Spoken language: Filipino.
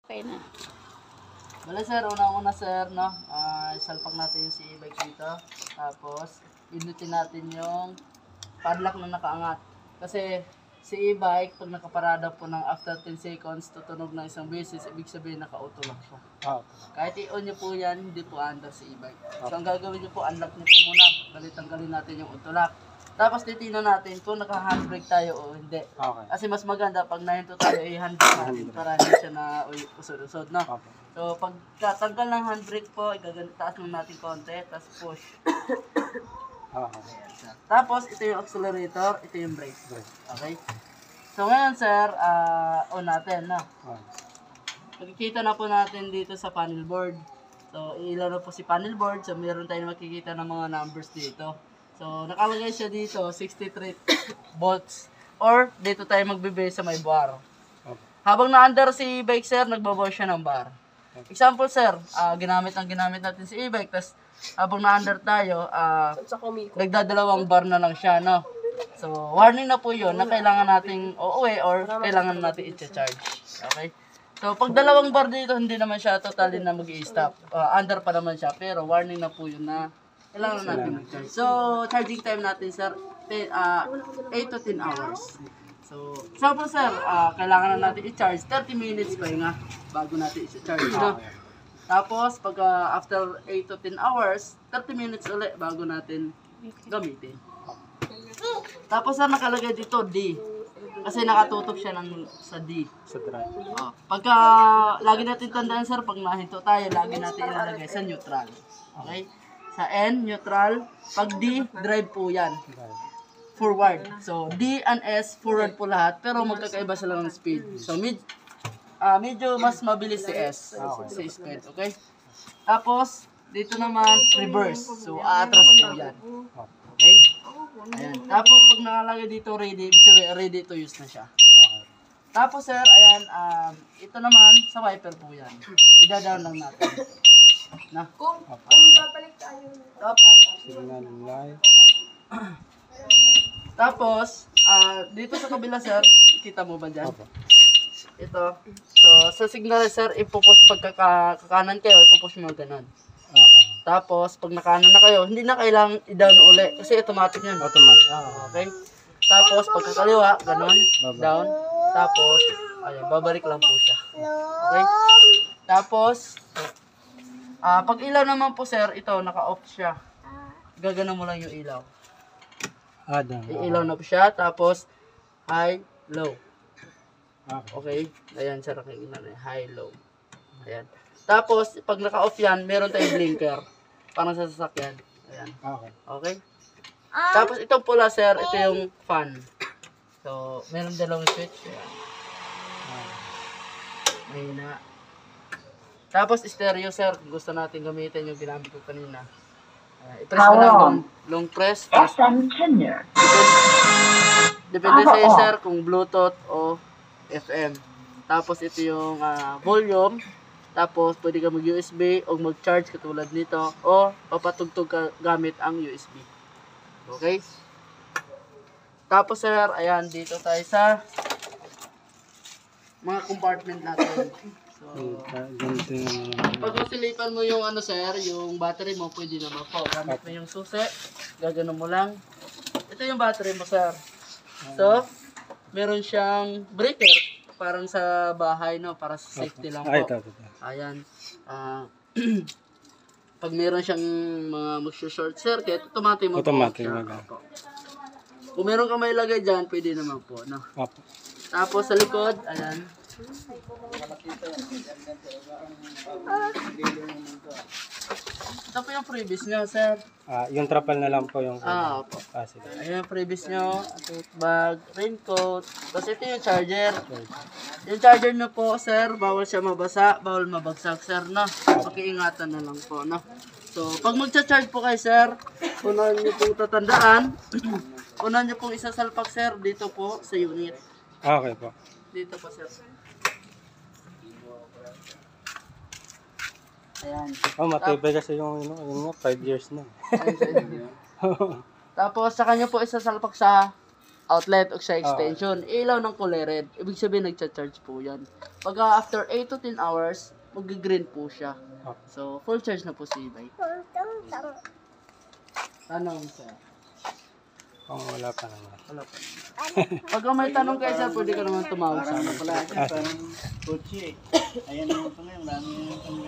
Okay na. Wala sir, unang-una sir, no? Salpak natin yung si e-bike dito. Tapos, pinutin natin yung padlock na nakaangat. Kasi si e-bike, pag nakaparada po ng after 10 seconds, tutunog ng isang beses, ibig sabihin naka-auto lock siya. Kahit i-on nyo po yan, hindi po under si e-bike. So ang gagawin nyo po, unlock nyo po muna. Tanggalin natin yung auto lock. Tapos titignan natin kung naka-handbrake tayo o hindi. Okay. Kasi mas maganda pag nahinto tayo, i-handbrake natin para hindi siya na usod-usod, no? Okay. So pag tatanggal ng handbrake po, taas lang natin konti, tapos push. Okay. Tapos ito yung accelerator, ito yung brake. Okay? So ngayon sir, on natin, no? Makikita na po natin dito sa panel board. So ilaw na po si panel board, so meron tayong makikita ng mga numbers dito. So nakalagay siya dito, 63 volts. Or dito tayo magbe-base sa may bar. Habang na-under si e-bike sir, nagbabaw siya ng bar. Example sir, ginamit natin si e-bike, tapos habang na-under tayo, nagdadalawang bar na lang siya, no? So, warning na po yun na kailangan nating uuwi or kailangan natin i-charge. Okay? So, pag dalawang bar dito, hindi naman siya totally na mag-i-stop. Under pa naman siya, pero warning na po yun na kailangan natin mag-charge. So, charging time natin, sir, 8 to 10 hours. So, example, sir, kailangan na natin i-charge 30 minutes pa nga bago natin i-charge. No? Tapos, pag after 8 to 10 hours, 30 minutes ulit bago natin gamitin. Tapos, sir, nakalagay dito D. Kasi nakatutok siya sa D. Sa drive. Pagka, lagi natin tandaan, sir, pag nahinto tayo, lagi natin ilalagay sa neutral. Okay? Sa N, neutral. Pag D, drive po yan. Forward. So, D and S, forward po lahat. Pero magkakaiba sila ng speed. So, medyo mas mabilis si S. Si speed. Okay? Tapos, dito naman, reverse. So, aatras po yan. Okay? Ayan. Tapos, pag nakalagay dito ready, ibig sabihin, ready to use na siya. Tapos, sir, ayan, ito naman, sa wiper po yan. Ida-down lang natin. Na? Kung babalik tayo. Signal light. Tapos, dito sa kabila, sir, kita mo ba dyan? Ito. So, sa signal, sir, ipupush pagkakanan kayo, ipupush mo ganun. Okay. Tapos, pag nakanan na kayo, hindi na kailangang i-down uli. Kasi automatic yan. Automatic. Okay? Tapos, pagkakaliwa, ganun, down. Tapos, ayan, babalik lang po siya. Okay? Tapos, pag ilaw naman po, sir, ito, naka-off siya. Gaganon mo lang yung ilaw. Iilaw na po siya, tapos high, low. Okay? Ayan, sir, high, low. Ayan. Tapos, pag naka-off yan, meron tayong blinker. Parang sa sasakyan. Ayan. Okay? Tapos, itong pula, sir, ito yung fan. So, meron dalawang switch. Ayan. Mahina. Tapos, stereo, sir, kung gusto natin gamitin yung ginamit ko kanina. I-press mo lang long press. Depende sa'yo, sir, kung Bluetooth o FM. Tapos ito yung volume. Tapos pwede ka mag-USB o mag-charge katulad nito. O papatugtog ka gamit ang USB. Okay? Tapos, sir, ayan, dito tayo sa mga compartment natin. So, pag masilipan mo yung sir, yung battery mo, pwede naman po. Gamit mo yung susi, gagano mo lang. Ito yung battery mo, sir. So, meron siyang breaker, parang sa bahay, no? Para sa safety lang po. Ayan. Pag meron siyang mga mag-short circuit, automatic siya. Kung meron ka may lagay dyan, pwede naman po, no? Tapos sa likod, ayan. Ito po yung previous nyo, sir. Yung trapal na lang po yung... Opo. Ayan yung previous nyo. Bag, raincoat. Tapos ito yung charger. Yung charger nyo po, sir, bawal siya mabasa, bawal mabagsak, sir, no? Pakiingatan na lang po, no? So, pag magcha-charge po kayo, sir, unahan nyo pong tatandaan. Unahan nyo pong isasalpak, sir, dito po sa unit. Okay po. Dito po, sir. Ayan. Matibay kasi yung 5 years na. Tapos, sa kanya po isasalpak sa outlet o siya extension. Ilaw ng kulay red. Ibig sabihin nagcha-charge po yan. Pagka after 8 to 10 hours, mag-green po siya. Okay. So, full charge na po si e-bike. Tanong sir. Kung wala pa naman. Wala pa. Pagka may tanong kayo sir, pwede ka naman tumawag sa amin. Wala dyan, parang kotse eh. Ayan naman ito ngayon, marami yung